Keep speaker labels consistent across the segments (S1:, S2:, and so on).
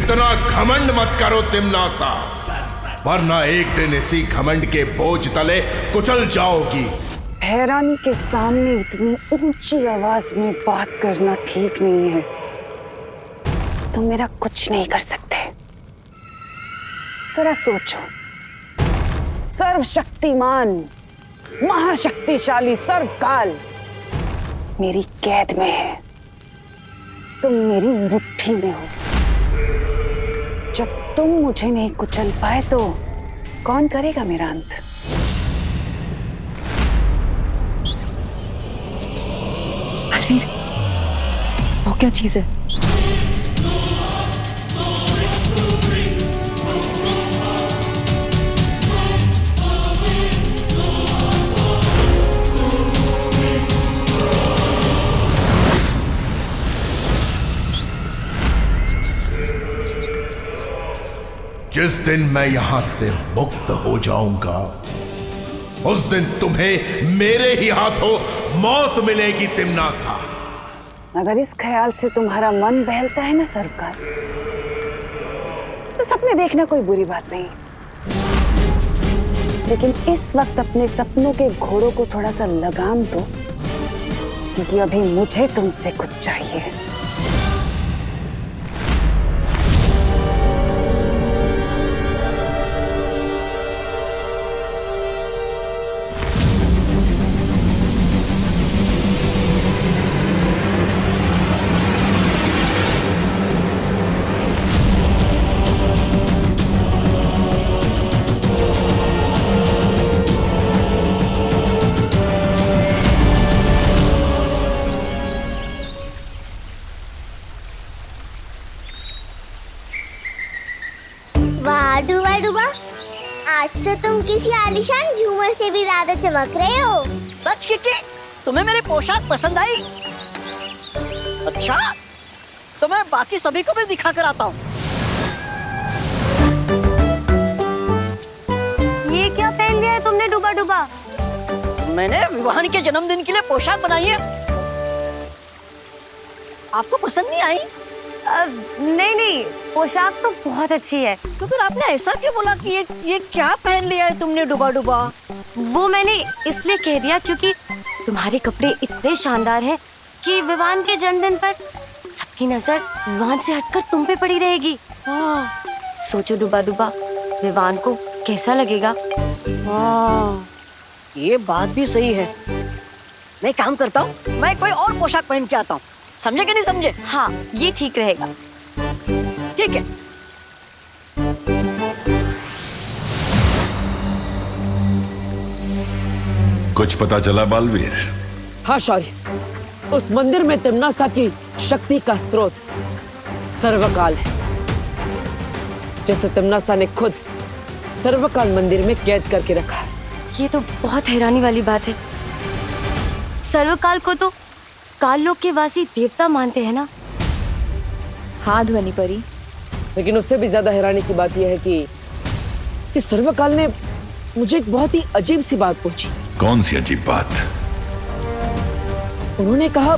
S1: इतना घमंड मत करो तिम्नासा, वरना एक दिन इसी घमंड के बोझ तले कुचल जाओगी।
S2: हैरानी के सामने इतनी ऊंची आवाज में बात करना ठीक नहीं है। तुम मेरा कुछ नहीं कर सकते। जरा सोचो, सर्वशक्तिमान महाशक्तिशाली सर्वकाल मेरी कैद में है, तुम मेरी मुट्ठी में हो। जब तुम मुझे नहीं कुचल पाए तो कौन करेगा मेरा अंत?
S3: बलवीर, वो क्या चीज है?
S1: जिस दिन मैं यहां से मुक्त हो जाऊंगा, उस दिन तुम्हें मेरे ही हाथों मौत मिलेगी तिम्नासा।
S2: अगर इस ख्याल से तुम्हारा मन बहलता है ना सरकार, तो सपने देखना कोई बुरी बात नहीं, लेकिन इस वक्त अपने सपनों के घोड़ों को थोड़ा सा लगाम दो, क्योंकि अभी मुझे तुमसे कुछ चाहिए।
S4: डूबा डूबा, आज तो तुम किसी आलीशान झूमर से भी ज्यादा चमक रहे हो।
S5: सच कि तुम्हें मेरी पोशाक पसंद आई? अच्छा, तो मैं बाकी सभी को भी दिखा कर आता हूँ।
S4: ये क्या पहन लिया है तुमने डूबा डूबा?
S5: मैंने विवाहन के जन्मदिन के लिए पोशाक बनाई है। आपको पसंद नहीं आई?
S4: नहीं, पोशाक तो बहुत अच्छी है।
S5: तो फिर आपने ऐसा क्यों बोला कि ये क्या पहन लिया है तुमने डूबा डूबा?
S6: वो मैंने इसलिए कह दिया क्योंकि तुम्हारे कपड़े इतने शानदार हैं कि विवान के जन्मदिन पर सबकी नजर विवान से हटकर तुम पे पड़ी रहेगी। सोचो डूबा डूबा, विवान को कैसा लगेगा?
S5: ये बात भी सही है। मैं काम करता हूँ, मैं कोई और पोशाक पहन के आता हूँ। समझे कि नहीं समझे?
S6: हाँ, ये ठीक रहेगा।
S5: ठीक है।
S1: कुछ पता चला बालवीर?
S7: हाँ शौर्य, उस मंदिर में तिम्नासा की शक्ति का स्रोत सर्वकाल है, जैसे तिम्नासा ने खुद सर्वकाल मंदिर में कैद करके रखा है।
S6: ये तो बहुत हैरानी वाली बात है। सर्वकाल को तो काल लोक के वासी देवता मानते हैं ना?
S3: हाँ ध्वनि परी,
S7: लेकिन उससे भी ज्यादा हैरानी की बात यह है कि सर्वकाल ने मुझे एक बहुत ही अजीब सी बात पूछी।
S1: कौन सी अजीब बात?
S7: उन्होंने कहा,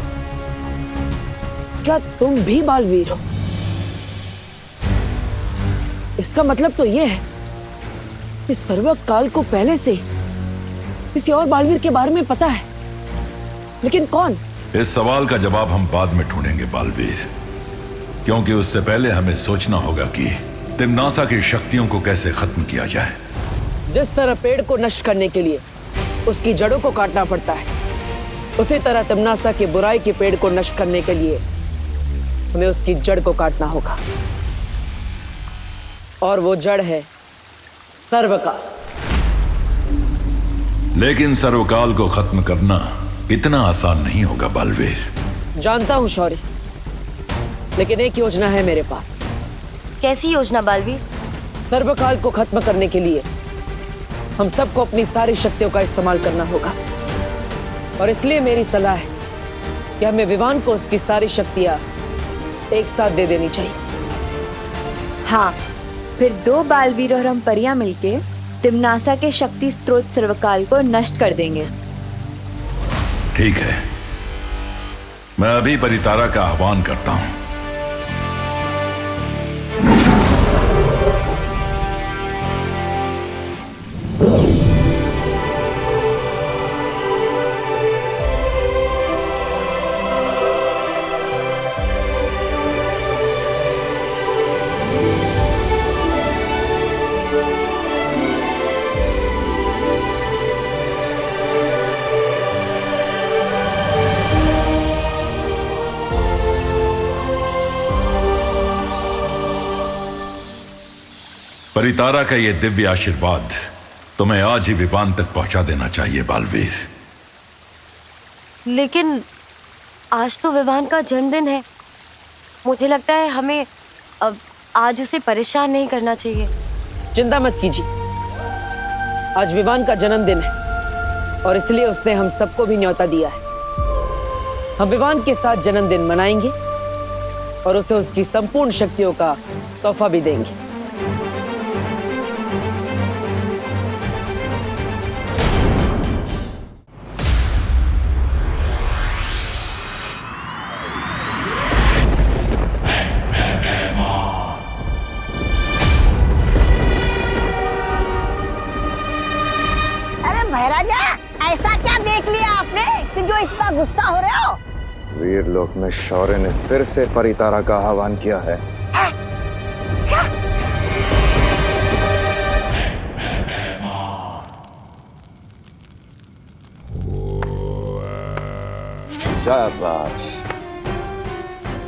S7: क्या तुम भी बालवीर हो? इसका मतलब तो यह है कि सर्वकाल को पहले से किसी और बालवीर के बारे में पता है, लेकिन कौन?
S1: इस सवाल का जवाब हम बाद में ढूंढेंगे बालवीर, क्योंकि उससे पहले हमें सोचना होगा कि तिम्नासा की शक्तियों को कैसे खत्म किया जाए।
S7: जिस तरह पेड़ को नष्ट करने के लिए उसकी जड़ों को काटना पड़ता है, उसी तरह तिम्नासा की बुराई के पेड़ को नष्ट करने के लिए हमें उसकी जड़ को काटना होगा, और वो जड़ है सर्वकाल।
S1: लेकिन सर्वकाल को खत्म करना इतना आसान नहीं होगा बालवीर।
S7: जानता हूं शौर्य, लेकिन एक योजना है मेरे पास।
S6: कैसी योजना बालवीर?
S7: सर्वकाल को खत्म करने के लिए हम सबको अपनी सारी शक्तियों का इस्तेमाल करना होगा, और इसलिए मेरी सलाह है कि हमें विवान को उसकी सारी शक्तियां एक साथ दे देनी चाहिए।
S3: हाँ, फिर 2 बालवीर और हम परियां मिलके तिम्नासा के शक्ति स्रोत सर्वकाल को नष्ट कर देंगे।
S1: ठीक है, मैं अभी परितारा का आह्वान करता हूं। परितारा का ये दिव्य आशीर्वाद तुम्हें आज ही विवान तक पहुंचा देना चाहिए बालवीर।
S6: लेकिन आज तो विवान का जन्मदिन है। मुझे लगता है हमें अब आज उसे परेशान नहीं करना चाहिए।
S7: चिंता मत कीजिए, आज विवान का जन्मदिन है और इसलिए उसने हम सबको भी न्योता दिया है। हम विवान के साथ जन्मदिन मनाएंगे और उसे उसकी संपूर्ण शक्तियों का तोहफा भी देंगे।
S5: महाराजा, ऐसा क्या देख लिया आपने कि जो इतना गुस्सा हो रहे हो?
S8: वीरलोक में शौर्य ने फिर से परितारा का आह्वान किया है।
S5: क्या?
S8: शाबाश,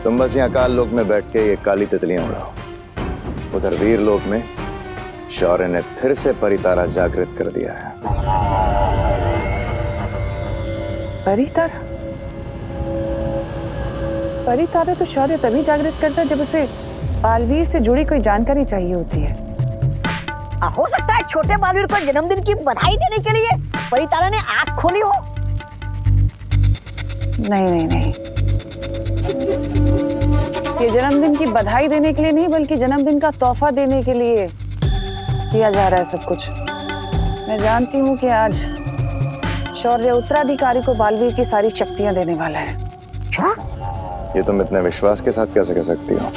S8: तुम बस यहाँ काल लोक में बैठ के ये काली तितलियां उड़ाओ। उधर वीरलोक में शौर्य ने फिर से परितारा जागृत कर दिया है।
S2: परितारा? परितारा तो शौर्य तभी जागृत करता है जब उसे बालवीर से जुड़ी कोई जानकारी चाहिए होती है।
S5: हो सकता है छोटे बालवीर को जन्मदिन की बधाई देने के लिए परितारा ने आंख खोली हो।
S2: नहीं नहीं नहीं, ये जन्मदिन की बधाई देने के लिए नहीं बल्कि जन्मदिन का तोहफा देने के लिए किया जा रहा है सब कुछ। मैं जानती हूँ कि आज शौर्य उत्तराधिकारी को बालवीर की सारी शक्तियां देने वाला है।
S5: क्या?
S8: ये तुम इतने विश्वास के साथ कैसे कह सकती हो?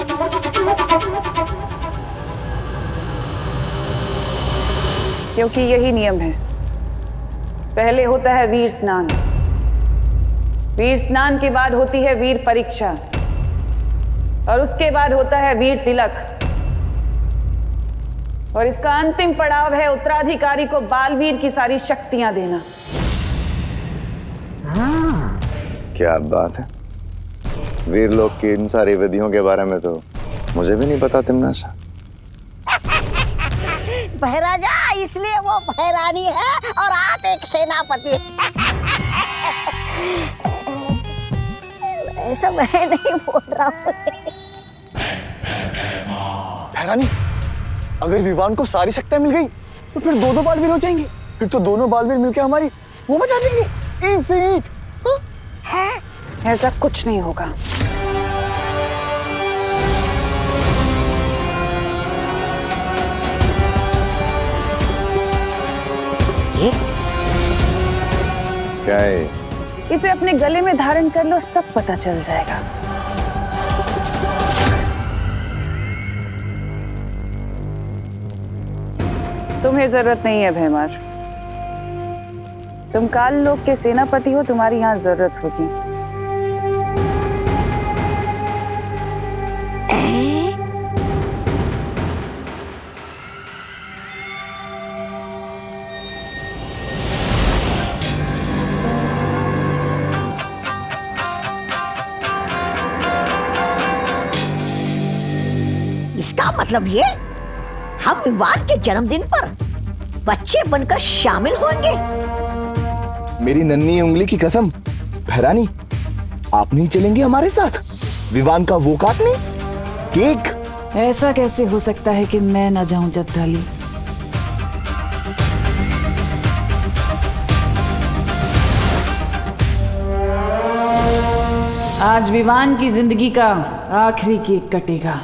S2: क्योंकि यही नियम है। पहले होता है वीर स्नान, वीर स्नान के बाद होती है वीर परीक्षा और उसके बाद होता है वीर तिलक और इसका अंतिम पड़ाव है उत्तराधिकारी को बालवीर की सारी शक्तियां देना।
S8: क्या बात है, वीरलोक की इन सारी विधियों के बारे में तो मुझे भी नहीं पता तिमनासा।
S5: महाराजा, इसलिए वो भैरानी है और आप एक सेनापति। ऐसा मैं नहीं बोल रहा हूँ।
S9: भैरानी, अगर विवान को सारी शक्तियां मिल गई तो फिर दो बालवीर हो जाएंगे। फिर तो दोनों बालवीर मिलकर हमारी वो बचा देंगे। ईंट से ईंट।
S2: ऐसा कुछ नहीं होगा।
S8: क्या है?
S2: इसे अपने गले में धारण कर लो, सब पता चल जाएगा। तुम्हें जरूरत नहीं है भैमार, तुम काल लोक के सेनापति हो, तुम्हारी यहां जरूरत होगी।
S5: इसका मतलब ये हम विवान के जन्मदिन पर बच्चे बनकर शामिल होंगे।
S9: मेरी नन्ही उंगली की कसम, भैरानी आप नहीं चलेंगे हमारे साथ विवान का वो काटने केक?
S2: ऐसा कैसे हो सकता है कि मैं न जाऊं जगदाली? आज विवान की जिंदगी का आखिरी केक कटेगा।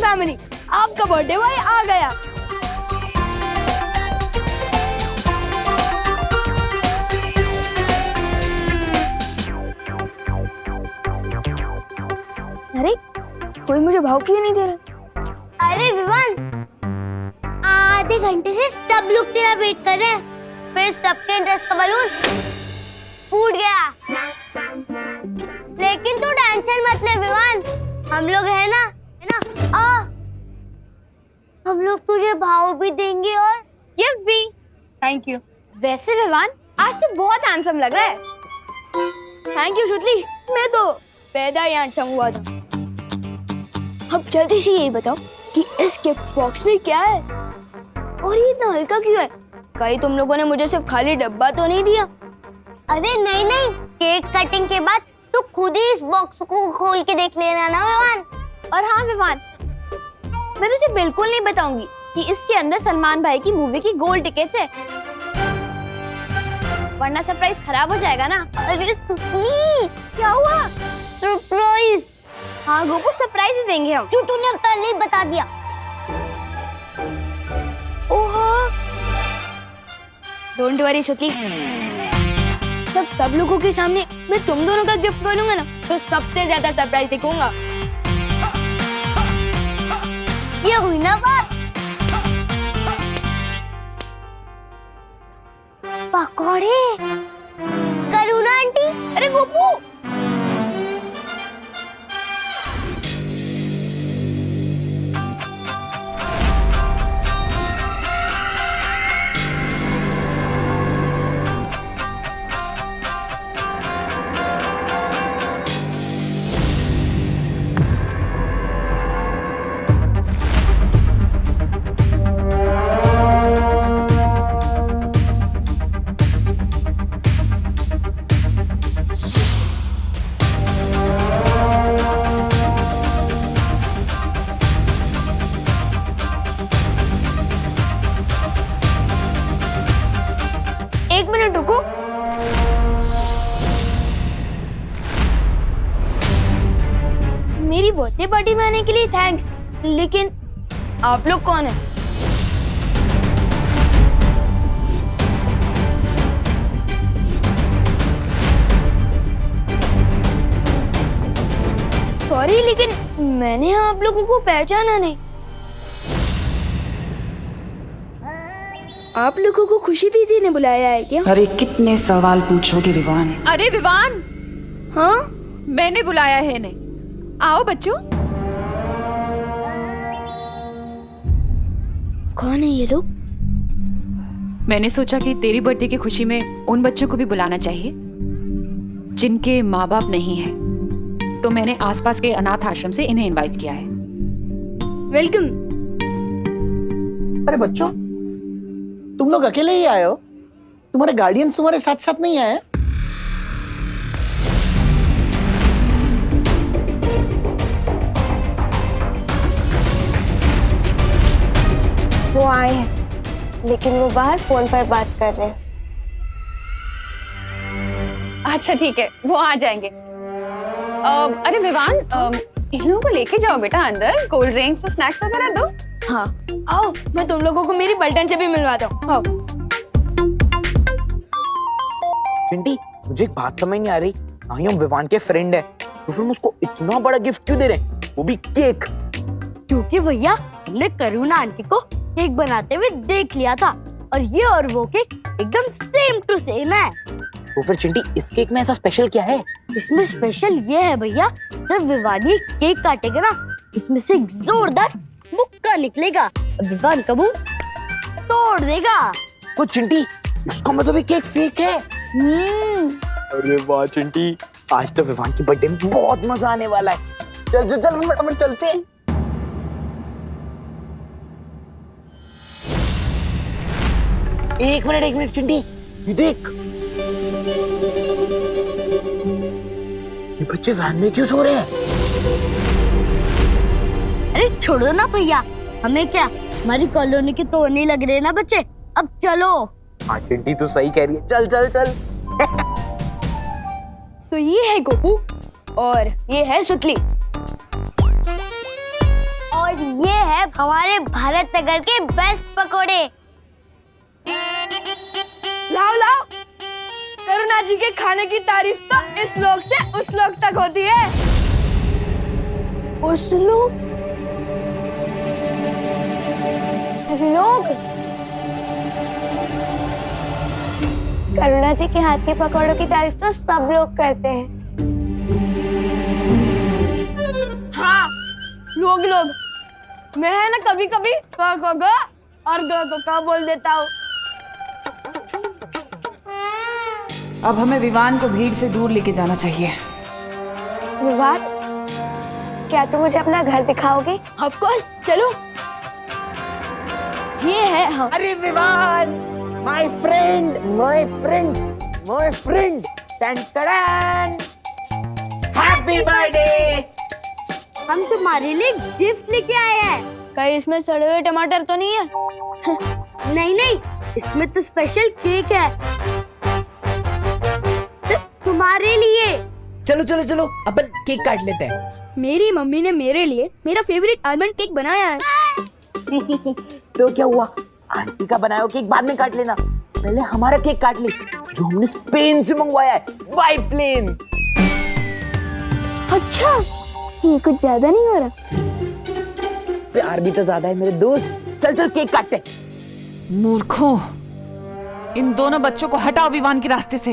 S10: फैमिली, आपका बर्थडे बॉय आ गया। अरे कोई मुझे भाव क्यों नहीं दे रहा?
S4: अरे विवान, आधे घंटे से सब लोग तेरा वेट कर रहे हैं, फिर सबके ड्रेस का बलून फूट गया। लेकिन तू टेंशन मत ले विवान, हम लोग है ना आ हम लोग तुझे भाव भी देंगे और
S10: गिफ्ट भी। Thank you. वैसे विवान आज तो बहुत हैंडसम लग रहा है। थैंक यू शुतली, मैं तो पैदा ही हैंडसम हुआ था। अब जल्दी से यही बताओ कि इस गिफ्ट बॉक्स में क्या है और ये इतना हल्का क्यों है? कहीं तुम लोगों ने मुझे सिर्फ खाली डब्बा तो नहीं दिया?
S4: अरे नहीं नहीं, केक कटिंग के बाद तू खुद ही इस बॉक्स को खोल के देख लेना ना विवान।
S10: और हाँ विवान, मैं तुझे बिल्कुल नहीं बताऊंगी कि इसके अंदर सलमान भाई की मूवी की गोल्ड टिकट्स है, वरना सरप्राइज खराब हो जाएगा ना।
S4: अरे सुतली,
S10: क्या हुआ?
S4: सरप्राइज।
S10: हाँ गोपू, सरप्राइज ही देंगे हम।
S4: जो तूने पहले ही बता दिया।
S10: ओहो, डोंट वरी शुतली, जब सब लोगों के सामने मैं तुम दोनों का गिफ्ट बनूंगा ना तो सबसे ज्यादा सरप्राइज दिखाऊंगा।
S4: ये हुई ना बात। पकौड़े करुणा आंटी।
S10: अरे गोपू, एक मिनट रुको। मेरी बर्थडे पार्टी में आने के लिए थैंक्स, लेकिन आप लोग कौन हैं? सॉरी, लेकिन मैंने आप लोगों को पहचाना नहीं। आप लोगों को खुशी दीदी ने बुलाया है क्या?
S2: अरे कितने सवाल पूछोगे विवान?
S3: अरे विवान,
S10: हाँ,
S3: मैंने बुलाया है इन्हें। आओ बच्चों।
S10: कौन है ये लोग?
S3: मैंने सोचा कि तेरी बर्थडे की खुशी में उन बच्चों को भी बुलाना चाहिए जिनके माँ बाप नहीं हैं। तो मैंने आसपास के अनाथ आश्रम से इन्हें इनवाइट किया है।
S10: वेलकम।
S9: अरे बच्चों, तुम लोग अकेले ही आए हो? तुम्हारे गार्डियंस तुम्हारे साथ साथ नहीं आए?
S4: वो आए हैं, लेकिन वो बाहर फोन पर बात कर रहे हैं।
S3: अच्छा ठीक है, वो आ जाएंगे। अरे विवान, इन लोगों को लेके जाओ बेटा अंदर, कोल्ड ड्रिंक्स और स्नैक्स वगैरह दो।
S10: हाँ आओ, मैं तुम लोगों को मेरी पलटन से भी मिलवाता हूँ। आओ।
S11: चिंटी, मुझे एक बात समझ नहीं आ रही। हाँ, हम विवान के फ्रेंड है, तो फिर हम उसको इतना बड़ा गिफ्ट क्यों दे रहे हैं, वो भी केक?
S4: क्योंकि भैया हमने करुणा आंटी को केक बनाते हुए देख लिया था और ये और वो केक एकदम सेम टू सेम है।
S11: तो फिर चिंटी, इस केक में ऐसा स्पेशल क्या है?
S4: इसमें स्पेशल ये है भैया, जब विवान ये केक काटेगा ना, इसमें से एक जोरदार मुक्का निकलेगा और विवान का मुंह तोड़ देगा।
S11: तो चिंटी, इसका मतलब ये केक फेक है? अरे वाह चिंटी, आज तो विवान की बर्थडे में बहुत मजा आने वाला है। चल चल चल, फटाफट चलते हैं। एक मिनट चिंटी, ये देख, ये बच्चे वैन में क्यों सो रहे हैं?
S4: अरे छोड़ो ना भैया, हमें क्या, हमारी कॉलोनी के तो नहीं लग रहे ना बच्चे। अब चलो।
S11: हाँ चिंटी, तू सही कह रही है, चल चल चल।
S10: तो ये है गोपू और ये है सुतली
S4: और ये है हमारे भारत नगर के बेस्ट पकोड़े।
S10: लाओ लाओ, करुणा जी के खाने की तारीफ तो इस लोग से उस लोग तक होती है। उस लोग करुणा जी के हाथ के पकौड़ों की तारीफ तो सब लोग करते हैं। हाँ, लोग मैं है ना कभी कभी क ग और ग को का बोल देता हूँ।
S3: अब हमें विवान को भीड़ से दूर लेके जाना चाहिए।
S4: विवान, क्या तुम मुझे अपना घर दिखाओगे?
S10: ऑफ कोर्स, चलो। ये है हम।
S11: अरे Vivaan, my friend, my friend, my friend, टन हैप्पी बर्थडे।
S10: हम तुम्हारे लिए गिफ्ट लेके आए हैं। कहीं इसमें सड़े हुए टमाटर तो नहीं है?
S4: नहीं, इसमें तो स्पेशल केक है, सिर्फ तुम्हारे लिए।
S11: चलो अपन केक काट लेते हैं।
S10: मेरी मम्मी ने मेरे लिए मेरा फेवरेट आलमंड केक बनाया है।
S11: तो क्या हुआ, आंटी का बनाया हुआ केक बाद में काट लेना, पहले हमारा केक काट ले जो हमने स्पेन से मंगवाया है बाय प्लेन।
S10: अच्छा, ये कुछ ज्यादा नहीं हो रहा?
S11: प्यार भी तो ज्यादा है मेरे दोस्त। चल केक काटते।
S3: मूर्खों, इन दोनों बच्चों को हटाओ विवान के रास्ते से।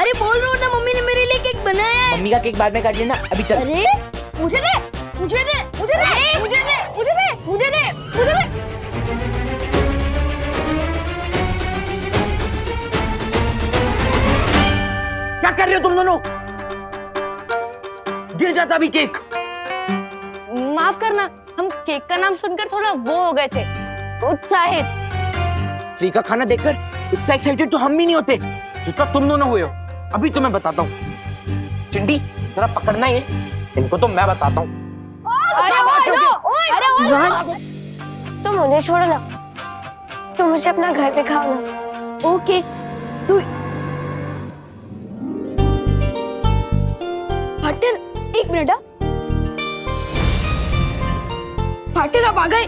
S10: अरे बोल रहा हूँ ना, मम्मी ने मेरे लिए केक बनाया है।
S11: मम्मी का केक बाद में काट लेना, अभी चल।
S10: अरे मुझे दे, मुझे दे, मुझे दे, मुझे दे, मुझे दे, मुझे दे, मुझे दे।
S11: क्या कर रहे हो तुम दोनों? गिर जाता अभी केक।
S6: माफ करना, हम केक का नाम सुनकर थोड़ा वो हो गए थे, उत्साहित।
S11: फ्री का खाना देखकर इतना एक्साइटेड तो हम भी नहीं होते जितना तुम दोनों हुए हो। अभी तुम्हें बताता हूँ। चिंटी, जरा पकड़ना है, इनको तो मैं बताता हूँ।
S4: तुम मुझे छोड़ो ना, तुम मुझे अपना घर दिखाओ ना।
S10: ओके, तू पार्टनर, एक मिनट। पार्टनर आप आ गए।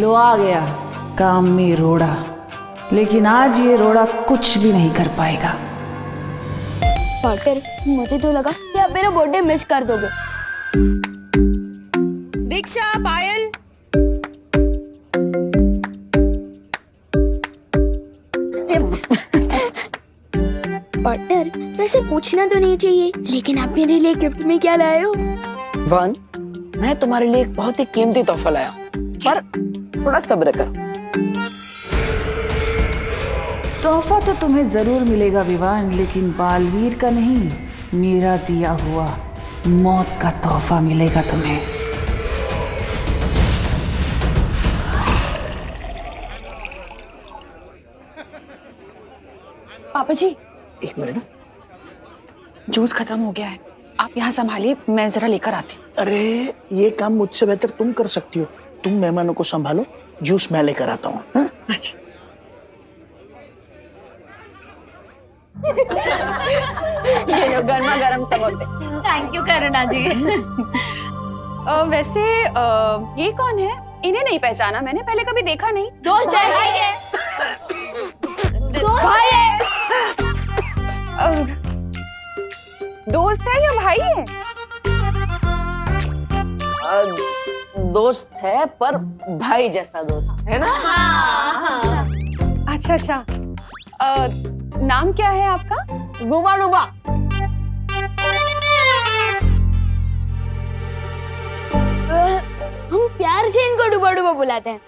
S12: लो आ गया काम में रोड़ा, लेकिन आज ये रोड़ा कुछ भी नहीं कर पाएगा।
S10: पार्टनर, मुझे तो लगा कि आप मेरा बर्थडे मिस कर दोगे।
S3: दीक्षा, पायल,
S10: पार्टनर, वैसे पूछना तो नहीं चाहिए, लेकिन आप मेरे लिए गिफ्ट में क्या लाए हो?
S7: वन, मैं तुम्हारे लिए एक बहुत ही कीमती तोहफा लाया, पर थोड़ा सब्र करो।
S12: तोहफा तो तुम्हें जरूर मिलेगा विवान, लेकिन बालवीर का नहीं, मेरा दिया हुआ मौत का तोहफा मिलेगा तुम्हें।
S3: पापा जी,
S11: एक मिनट।
S3: जूस खत्म हो गया है, आप यहाँ संभालिए, मैं जरा लेकर आती हूँ।
S13: अरे ये काम मुझसे बेहतर तुम कर सकती हो। तुम मेहमानों को संभालो, जूस मैं लेकर आता हूँ।
S3: अच्छा।
S6: ये लो गर्मा गर्म समोसे।
S3: थैंक यू करुणा जी। वैसे ये कौन है? इन्हें नहीं पहचाना मैंने, पहले कभी देखा नहीं।
S10: दोस्त है, भाई है, भाई है।
S3: दोस्त है या भाई है?
S7: दोस्त है, पर भाई जैसा दोस्त है ना।
S3: अच्छा अच्छा। नाम क्या है आपका?
S5: रूबा रूबा।
S10: हम प्यार से इनको डूबा डूबा बुलाते हैं।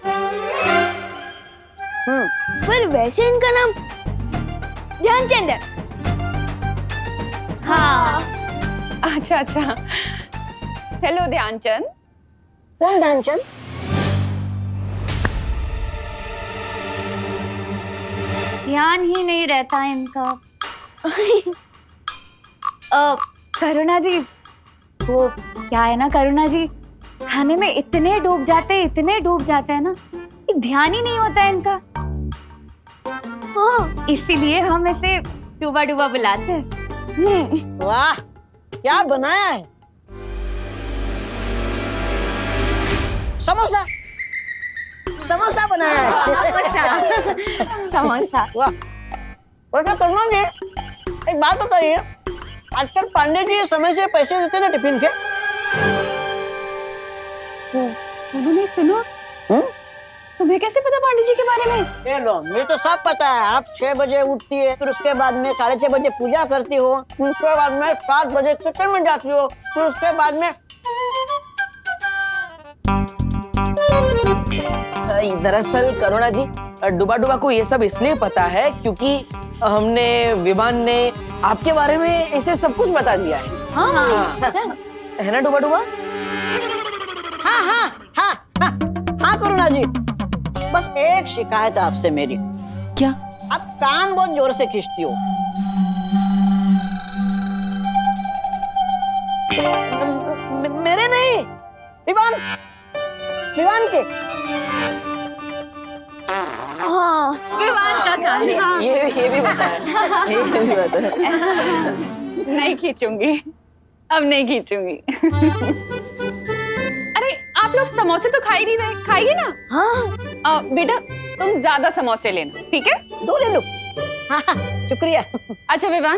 S10: पर वैसे इनका नाम ध्यानचंद है।
S3: हाँ। अच्छा अच्छा। हेलो ध्यानचंद।
S4: कौन ध्यानचंद?
S6: ध्यान ही नहीं रहता इनका। करुणा जी, वो क्या है ना, करुणा जी खाने में इतने डूब जाते हैं ना, ध्यान ही नहीं होता है इनका। इसीलिए हम इसे डूबा डूबा बुलाते हैं।
S5: वाह, क्या बनाया है? समोसा, समोसा बनाया है।
S6: समोसा।
S5: वाह। वैसे करुणा जी, एक बात बताइए, आजकल पांडे जी समय से पैसे देते ना टिफिन के?
S3: उन्होंने सुनो। तुम्हें कैसे पता पांडे जी के बारे में?
S5: ये लो, मुझे तो सब पता है। आप 6 बजे उठती है, फिर उसके बाद में 6:30 बजे पूजा करती हो, फिर उसके बाद में 7 बजे किचन में जाती हो, फिर उसके बाद में
S7: दरअसल करुणा जी, डुबा डुबा को ये सब इसलिए पता है क्योंकि हमने विवान ने आपके बारे में इसे सब कुछ बता दिया है।
S5: हाँ
S7: है ना डुबा डुबा?
S5: हाँ हाँ हाँ हाँ हाँ करुणा जी, बस एक शिकायत है आपसे मेरी।
S3: क्या?
S5: आप कान बहुत जोर से खींचती हो। मेरे नहीं, विवान के।
S10: हाँ विवान का कान। हाँ।
S7: ये भी बता है। ये भी बता है।
S3: नहीं खींचूंगी, अब नहीं खींचूंगी। अरे आप लोग समोसे तो खा ही नहीं रहे, खाइए ना। हाँ बेटा तुम ज्यादा समोसे लेना, ठीक है?
S5: 2 ले लो। हाँ शुक्रिया।
S3: अच्छा विवान,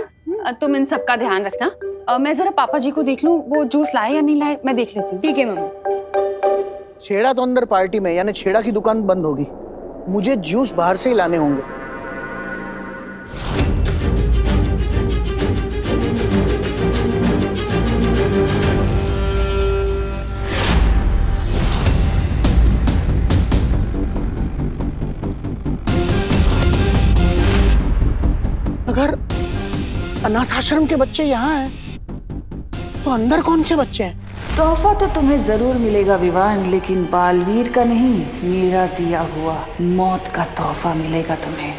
S3: तुम इन सब का ध्यान रखना। मैं जरा पापा जी को देख लूं, वो जूस लाए या नहीं लाए, मैं देख लेती हूँ।
S10: ठीक है मम्मी।
S13: छेड़ा तो अंदर पार्टी में, यानी छेड़ा की दुकान बंद होगी। मुझे जूस बाहर से ही लाने होंगे। अगर अनाथ आश्रम के बच्चे यहाँ हैं, तो अंदर कौन से बच्चे हैं?
S12: तोहफा तो तुम्हें जरूर मिलेगा विवान, लेकिन बालवीर का नहीं, मेरा दिया हुआ मौत का तोहफा मिलेगा तुम्हें।